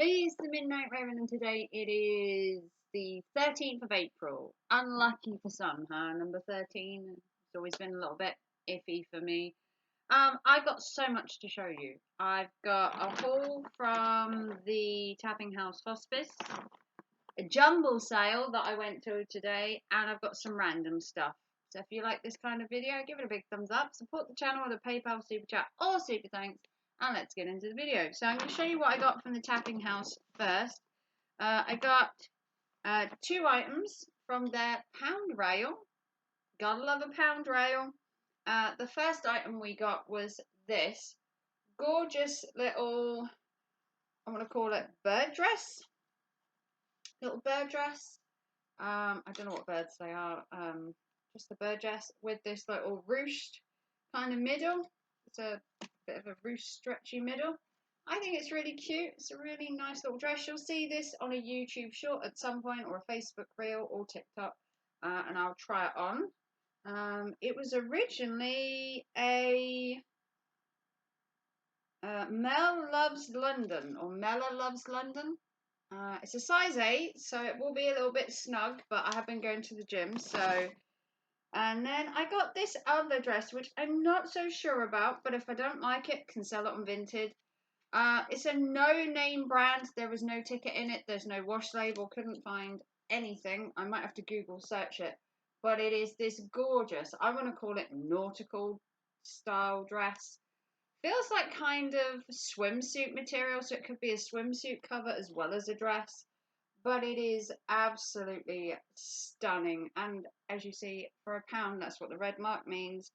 It's the Midnight Raven, and today it is the 13th of April. Unlucky for some, huh? Number 13. It's always been a little bit iffy for me. I got so much to show you. I've got a haul from the Tapping House Hospice, a jumble sale that I went to today, and I've got some random stuff. So if you like this kind of video, give it a big thumbs up. Support the channel with a PayPal, Super Chat, or Super Thanks. And let's get into the video. So I'm going to show you what I got from the Tapping House first. I got 2 items from their pound rail. Gotta love a pound rail. The first item we got was this gorgeous little, I'm going to call it bird dress. Little bird dress. I don't know what birds they are. Just the bird dress with this little ruched kind of middle. It's a bit of a ruched stretchy middle. I think it's really cute. It's a really nice little dress. You'll see this on a YouTube short at some point, or a Facebook reel, or TikTok, and I'll try it on. It was originally a Mel Loves London, or Mella Loves London. It's a size 8, so it will be a little bit snug, but I have been going to the gym, so. And then I got this other dress, which I'm not so sure about, but if I don't like it, can sell it on Vinted. It's a no-name brand. There was no ticket in it. There's no wash label. Couldn't find anything. I might have to Google search it. But it is this gorgeous, I want to call it nautical style dress. Feels like kind of swimsuit material, so it could be a swimsuit cover as well as a dress. But it is absolutely stunning. And as you see, for £1, that's what the red mark means.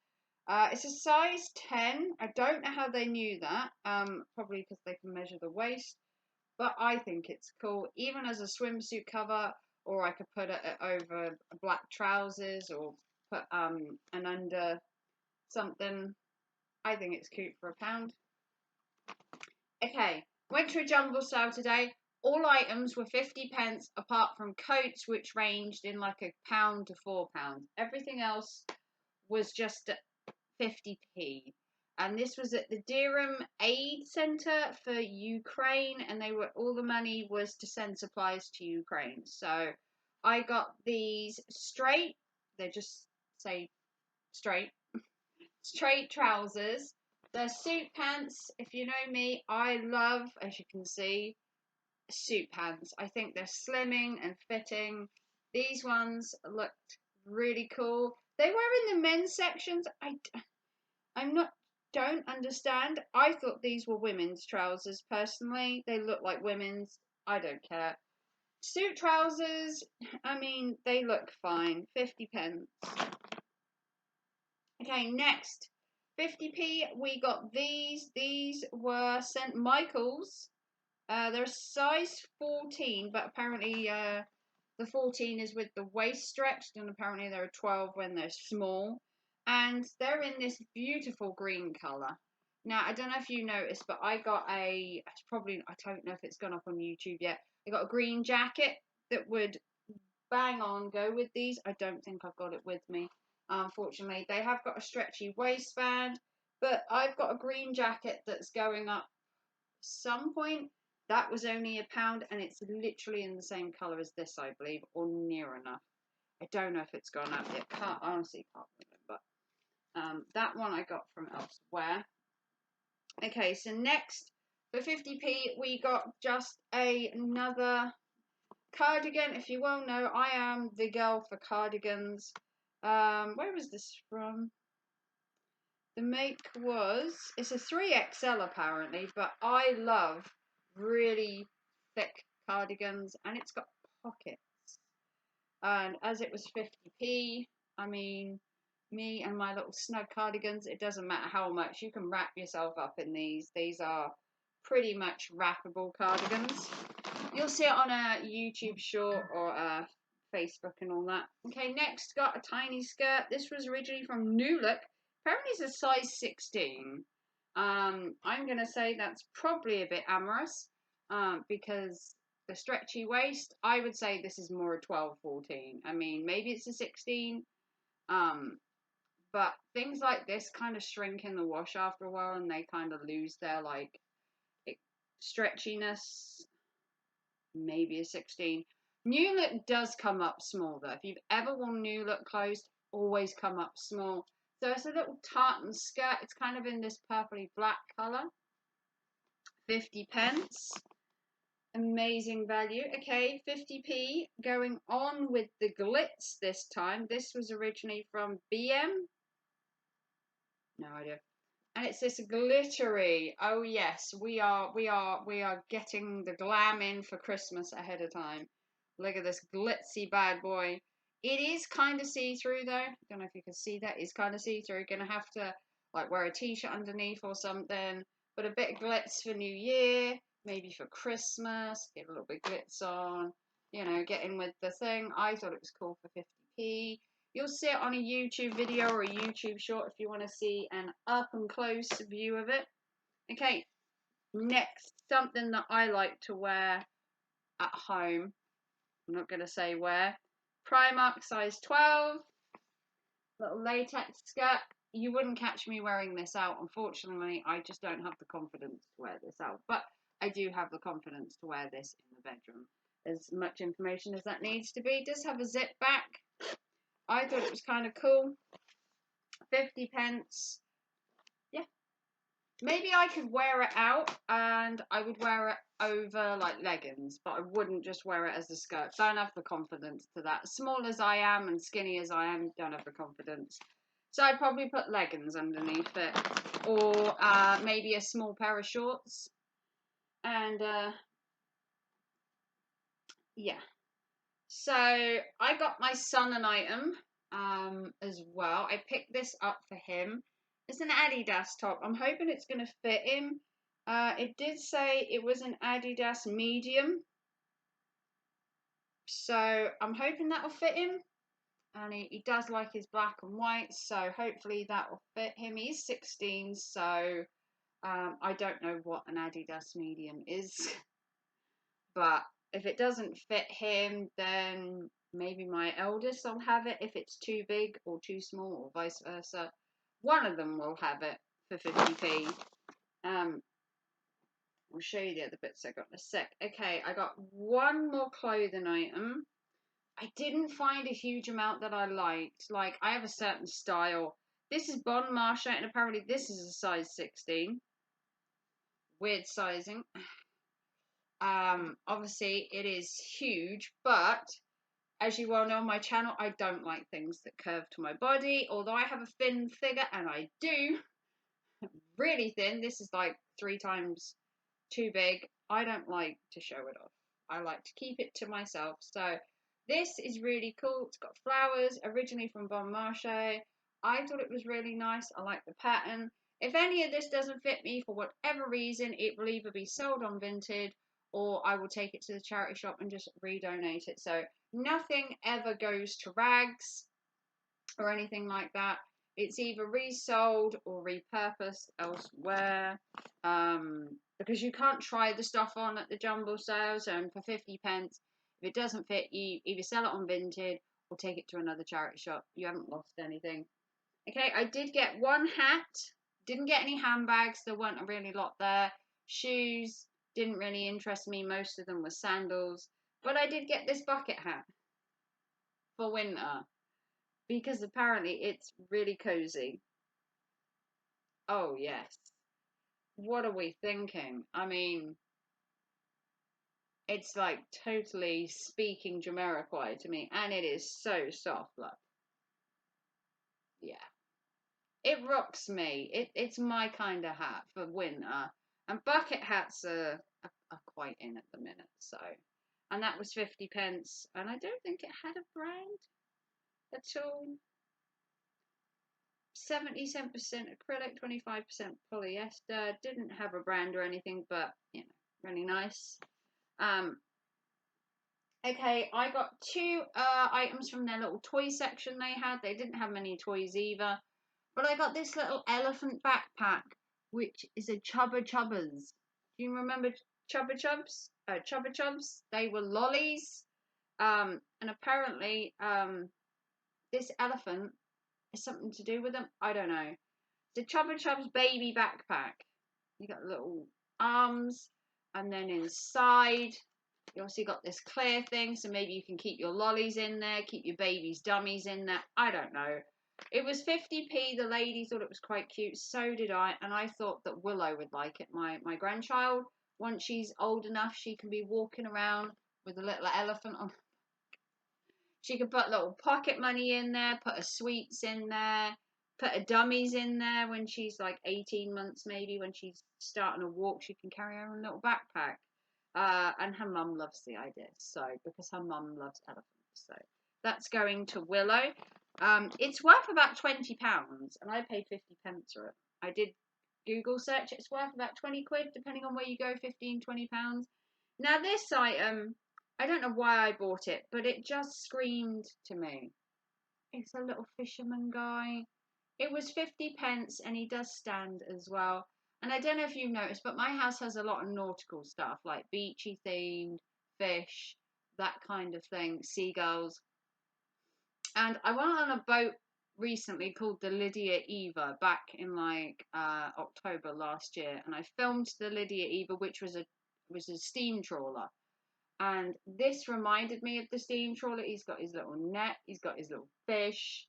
It's a size 10. I don't know how they knew that. Probably because they can measure the waist. But I think it's cool. Even as a swimsuit cover, or I could put it over black trousers, or put an under something. I think it's cute for £1. Okay, went to a jumble sale today. All items were 50p, apart from coats, which ranged in like £1 to £4. Everything else was just 50p. And this was at the Durham Aid Centre for Ukraine, and they were, all the money was to send supplies to Ukraine. So I got these straight, they just say straight trousers. They're suit pants. If you know me, I love, as you can see, suit pants. I think they're slimming and fitting. These ones looked really cool. They were in the men's sections. Don't understand. I thought these were women's trousers personally. They look like women's. I don't care. Suit trousers, I mean, they look fine. 50p. Okay, next. 50p, we got these. These were St. Michael's. They're size 14, but apparently the 14 is with the waist stretched, and apparently there are 12 when they're small. And they're in this beautiful green colour. Now, I don't know if you noticed, but I got I don't know if it's gone up on YouTube yet. I got a green jacket that would bang on go with these. I don't think I've got it with me. Unfortunately, they have got a stretchy waistband, but I've got a green jacket that's going up some point. That was only £1, and it's literally in the same colour as this, I believe, or near enough. I don't know if it's gone up yet. Honestly can't remember. That one I got from elsewhere. Okay, so next, for 50p, we got just another cardigan. If you well know, I am the girl for cardigans. Where was this from? The make was, it's a 3XL apparently, but I love really thick cardigans, and it's got pockets. And as it was 50p, I mean, me and my little snug cardigans, it doesn't matter how much, you can wrap yourself up in these. These are pretty much wrappable cardigans. You'll see it on a YouTube short or a Facebook and all that. Okay, next got a tiny skirt. This was originally from New Look. Apparently it's a size 16. I'm going to say that's probably a bit amorous because the stretchy waist, I would say this is more a 12, 14. I mean, maybe it's a 16. But things like this kind of shrink in the wash after a while, and they kind of lose their, like, stretchiness. maybe a 16. New look does come up small though. If you've ever worn new look clothes, always come up small. So it's a little tartan skirt. It's kind of in this purpley black colour. 50p. Amazing value. Okay, 50p. Going on with the glitz this time. This was originally from BM. No idea. And it's this glittery. Oh yes, we are getting the glam in for Christmas ahead of time. Look at this glitzy bad boy. It is kind of see-through though. Don't know if you can see that. It's kind of see-through. Gonna have to like wear a t-shirt underneath or something. But a bit of glitz for New Year, maybe for Christmas. Get a little bit of glitz on. You know, get in with the thing. I thought it was cool for 50p. You'll see it on a YouTube video or a YouTube short if you want to see an up and close view of it. Okay, next, something that I like to wear at home. I'm not going to say where. Primark size 12. Little latex skirt. You wouldn't catch me wearing this out. Unfortunately, I just don't have the confidence to wear this out. But I do have the confidence to wear this in the bedroom. As much information as that needs to be. It does have a zip back. I thought it was kind of cool. 50p. Yeah. Maybe I could wear it out and I would wear it over like leggings, but I wouldn't just wear it as a skirt. Don't have the confidence to that. Small as I am and skinny as I am, don't have the confidence. So I'd probably put leggings underneath it. Or maybe a small pair of shorts. And yeah. So I got my son an item as well. I picked this up for him. It's an Adidas top. I'm hoping it's going to fit him. It did say it was an Adidas medium. So I'm hoping that will fit him. And he does like his black and white. So hopefully that will fit him. He's 16. So I don't know what an Adidas medium is. But if it doesn't fit him, then maybe my eldest will have it if it's too big or too small or vice versa. One of them will have it for 50p. I'll show you the other bits I got in a sec. Okay, I got one more clothing item. I didn't find a huge amount that I liked. Like, I have a certain style. This is Bon Marché, and apparently this is a size 16. Weird sizing. Obviously it is huge, but as you well know on my channel, I don't like things that curve to my body. Although I have a thin figure, and I do, really thin. This is like 3 times too big. I don't like to show it off. I like to keep it to myself. So this is really cool. It's got flowers, originally from Bon Marché. I thought it was really nice. I like the pattern. If any of this doesn't fit me for whatever reason, it will either be sold on Vinted or I will take it to the charity shop and just redonate it. So nothing ever goes to rags or anything like that. It's either resold or repurposed elsewhere. Because you can't try the stuff on at the jumble sales, and for 50p, if it doesn't fit, you either sell it on Vinted or take it to another charity shop. You haven't lost anything. Okay, I did get one hat. Didn't get any handbags. There weren't a really lot there. Shoes didn't really interest me. Most of them were sandals. But I did get this bucket hat for winter because apparently it's really cozy. Oh, yes. What are we thinking? I mean, it's like totally speaking Jamiroquai to me, and it is so soft, look. Yeah. It rocks me. It's my kind of hat for winter. And bucket hats are quite in at the minute, so. And that was 50p, and I don't think it had a brand at all. 77% acrylic, 25% polyester. Didn't have a brand or anything, but you know, really nice. Okay, I got 2 items from their little toy section they had. They didn't have many toys either. But I got this little elephant backpack, which is a Chubba Chubbas. Do you remember Chubba Chubs? Chubba Chubs? They were lollies. And apparently, this elephant is something to do with them. I don't know. The Chubba Chubs baby backpack. You got little arms, and then inside You obviously got this clear thing, so maybe you can keep your lollies in there, keep your baby's dummies in there. I don't know. It was 50p. The lady thought it was quite cute. So did I. And I thought that Willow would like it. My grandchild, once she's old enough, she can be walking around with a little elephant on. She could put little pocket money in there, put her sweets in there, put her dummies in there when she's like 18 months maybe. When she's starting to walk, she can carry her own little backpack. And her mum loves the idea, so because her mum loves elephants, so that's going to Willow. It's worth about £20, and I paid 50p for it. I did Google search. It's worth about 20 quid, depending on where you go, 15, £20. Now this item, I don't know why I bought it, but it just screamed to me. It's a little fisherman guy. It was 50p, and he does stand as well. And I don't know if you've noticed, but my house has a lot of nautical stuff, like beachy themed, fish, that kind of thing, seagulls. And I went on a boat recently called the Lydia Eva back in like October last year, and I filmed the Lydia Eva, which was a steam trawler. And this reminded me of the steam trawler. He's got his little net, he's got his little fish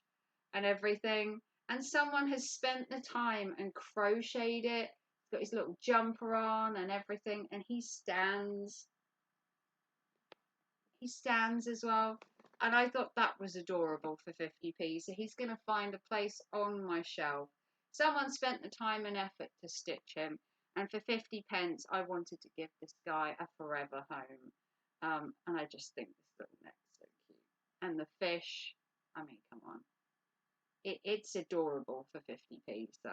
and everything. And someone has spent the time and crocheted it. He's got his little jumper on and everything. And he stands. He stands as well. And I thought that was adorable for 50p. So he's going to find a place on my shelf. Someone spent the time and effort to stitch him. And for 50p, I wanted to give this guy a forever home. And I just think this little neck's so cute. And the fish, I mean, come on. It's adorable for 50p, so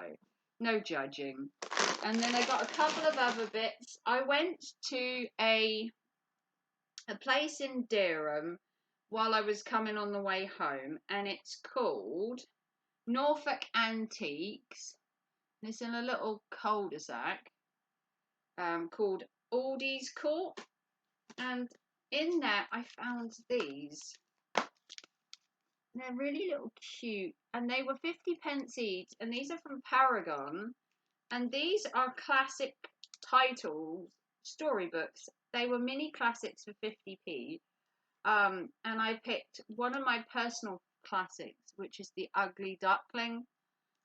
no judging. And then I got a couple of other bits. I went to a place in Durham while I was coming on the way home, and it's called Norfolk Antiques. It's in a little cul-de-sac called Aldi's Court, and in there I found these. They're really little cute, and they were 50p each, and these are from Paragon, and these are classic titles, storybooks. They were mini classics for 50p, and I picked one of my personal classics, which is The Ugly Duckling.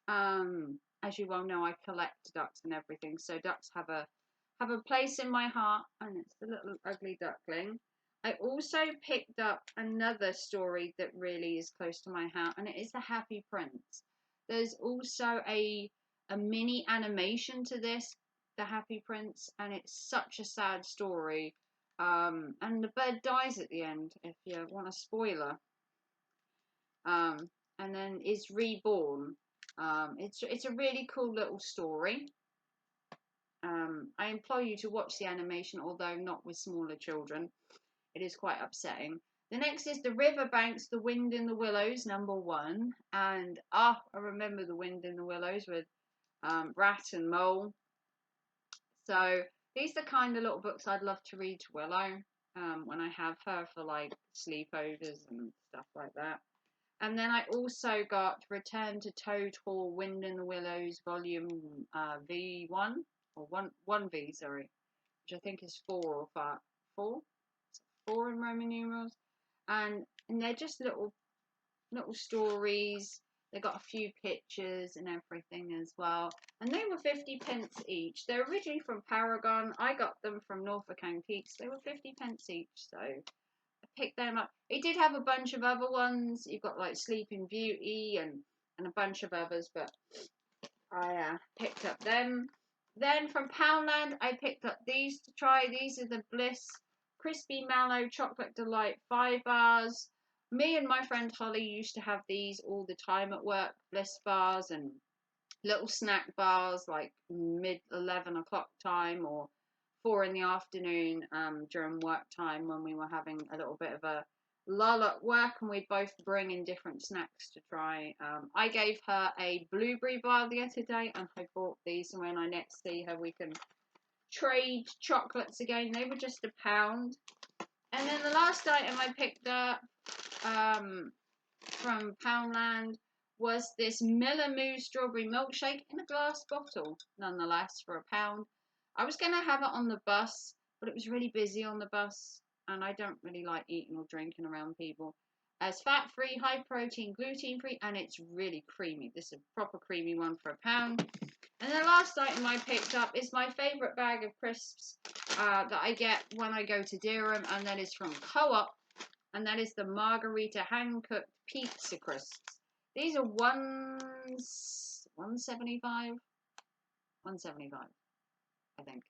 As you well know, I collect ducks and everything, so ducks have a place in my heart, and it's The Little Ugly Duckling. I also picked up another story that really is close to my heart, and it is The Happy Prince. There's also a mini animation to this, The Happy Prince, and it's such a sad story. And the bird dies at the end, if you want a spoiler. And then is reborn. It's a really cool little story. I implore you to watch the animation, although not with smaller children. It is quite upsetting. The next is The Riverbanks, The Wind in the Willows, #1. And I remember The Wind in the Willows with Rat and Mole. So these are the kind of little books I'd love to read to Willow when I have her for like sleepovers and stuff like that. And then I also got Return to Toad Hall, Wind in the Willows, volume V1, or 1V, sorry, which I think is 4 or 5. 4 in Roman numerals, and they're just little stories. They got a few pictures and everything as well, and they were 50p each. They're originally from Paragon. I got them from Norfolk Antiques. They were 50p each, so I picked them up. It did have a bunch of other ones. You've got like Sleeping Beauty and a bunch of others, but I picked up them. Then from Poundland, I picked up these to try. These are the Bliss Crispy Mallow Chocolate Delight 5 bars. Me and my friend Holly used to have these all the time at work. Bliss bars and little snack bars like mid 11 o'clock time or 4 in the afternoon during work time when we were having a little bit of a lull at work, and we'd both bring in different snacks to try. I gave her a blueberry bar the other day, and I bought these, and when I next see her we can trade chocolates again. They were just £1. And then the last item I picked up from Poundland was this Miller Moo strawberry milkshake in a glass bottle, nonetheless, for £1. I was going to have it on the bus, but it was really busy on the bus, and I don't really like eating or drinking around people. It's fat-free, high-protein, gluten-free, and it's really creamy. This is a proper creamy one for £1. And the last item I picked up is my favourite bag of crisps that I get when I go to Durham, and that is from Co-op, and that is the Margarita hand-cooked pizza crisps. These are $1.75, I think,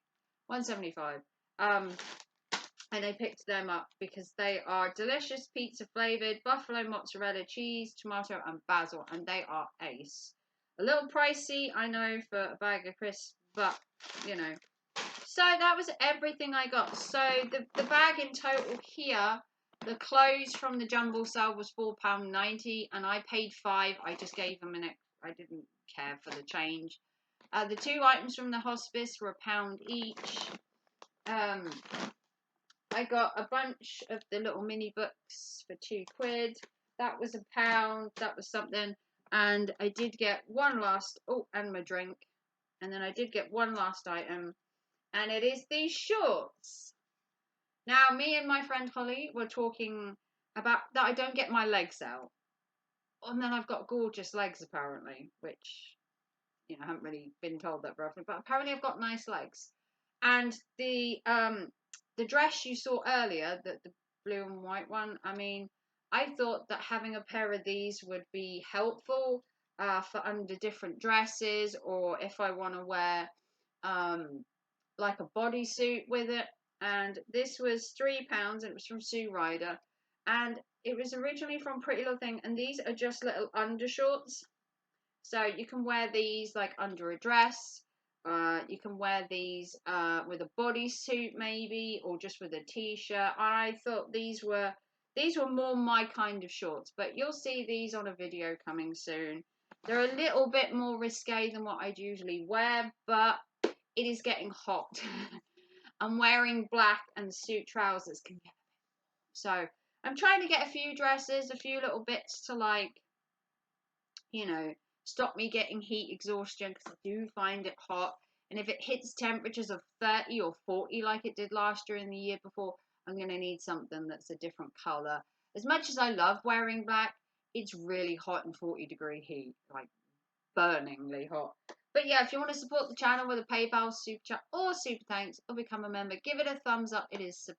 $1.75. And I picked them up because they are delicious, pizza flavoured, buffalo mozzarella cheese, tomato and basil, and they are ace. A little pricey, I know, for a bag of crisps, but, you know. So that was everything I got. So the bag in total here, the clothes from the jumble sale was £4.90, and I paid £5. I just gave them I didn't care for the change. The 2 items from the hospice were £1 each. I got a bunch of the little mini books for £2. That was £1. That was something. And I did get one last, and my drink. And then I did get one last item. And it is these shorts. Now, me and my friend Holly were talking about that I don't get my legs out. And then I've got gorgeous legs, apparently. Which, you know, I haven't really been told that very often. But apparently I've got nice legs. And the dress you saw earlier, the blue and white one, I mean, I thought that having a pair of these would be helpful for under different dresses, or if I want to wear like a bodysuit with it. And this was £3, and it was from Sue Ryder. And it was originally from Pretty Little Thing, and these are just little undershorts. So you can wear these like under a dress. You can wear these with a bodysuit maybe, or just with a t-shirt. I thought these were more my kind of shorts, but you'll see these on a video coming soon. They're a little bit more risque than what I'd usually wear, but it is getting hot. I'm wearing black, and suit trousers can get a bit. So I'm trying to get a few dresses, a few little bits to, like, you know, stop me getting heat exhaustion, because I do find it hot. And if it hits temperatures of 30 or 40 like it did last year and the year before, I'm going to need something that's a different colour. As much as I love wearing black, it's really hot in 40-degree heat, like burningly hot. But yeah, if you want to support the channel with a PayPal, super chat, or super thanks, or become a member, give it a thumbs up. It is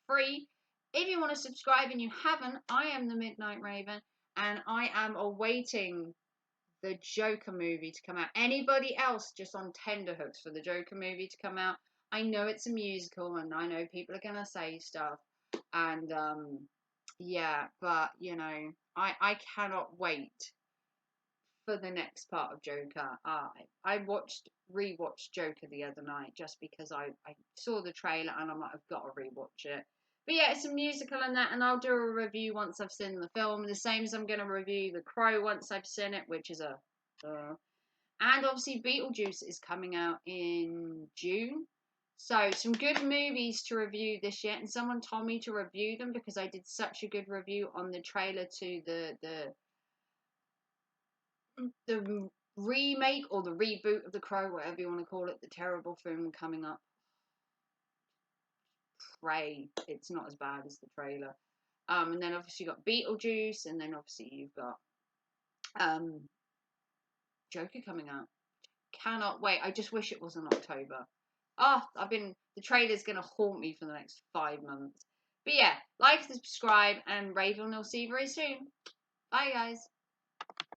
free. If you want to subscribe and you haven't, I am the Midnight Raven, and I am awaiting the Joker movie to come out. Anybody else just on tenterhooks for the Joker movie to come out? I know it's a musical, and I know people are gonna say stuff, and yeah, but you know, I cannot wait for the next part of Joker. I rewatched Joker the other night just because I saw the trailer and I'm like, I've got to rewatch it. But yeah, it's a musical and that, and I'll do a review once I've seen the film. The same as I'm going to review The Crow once I've seen it, which is and obviously Beetlejuice is coming out in June. So some good movies to review this year, and someone told me to review them because I did such a good review on the trailer to the remake or the reboot of The Crow, whatever you want to call it, the terrible film coming up. Pray it's not as bad as the trailer. And then obviously you've got Beetlejuice, and then obviously you've got Joker coming out. Cannot wait. I just wish it was in October. The trailer's going to haunt me for the next 5 months. But yeah, like, subscribe, and Raven will see you very soon. Bye, guys.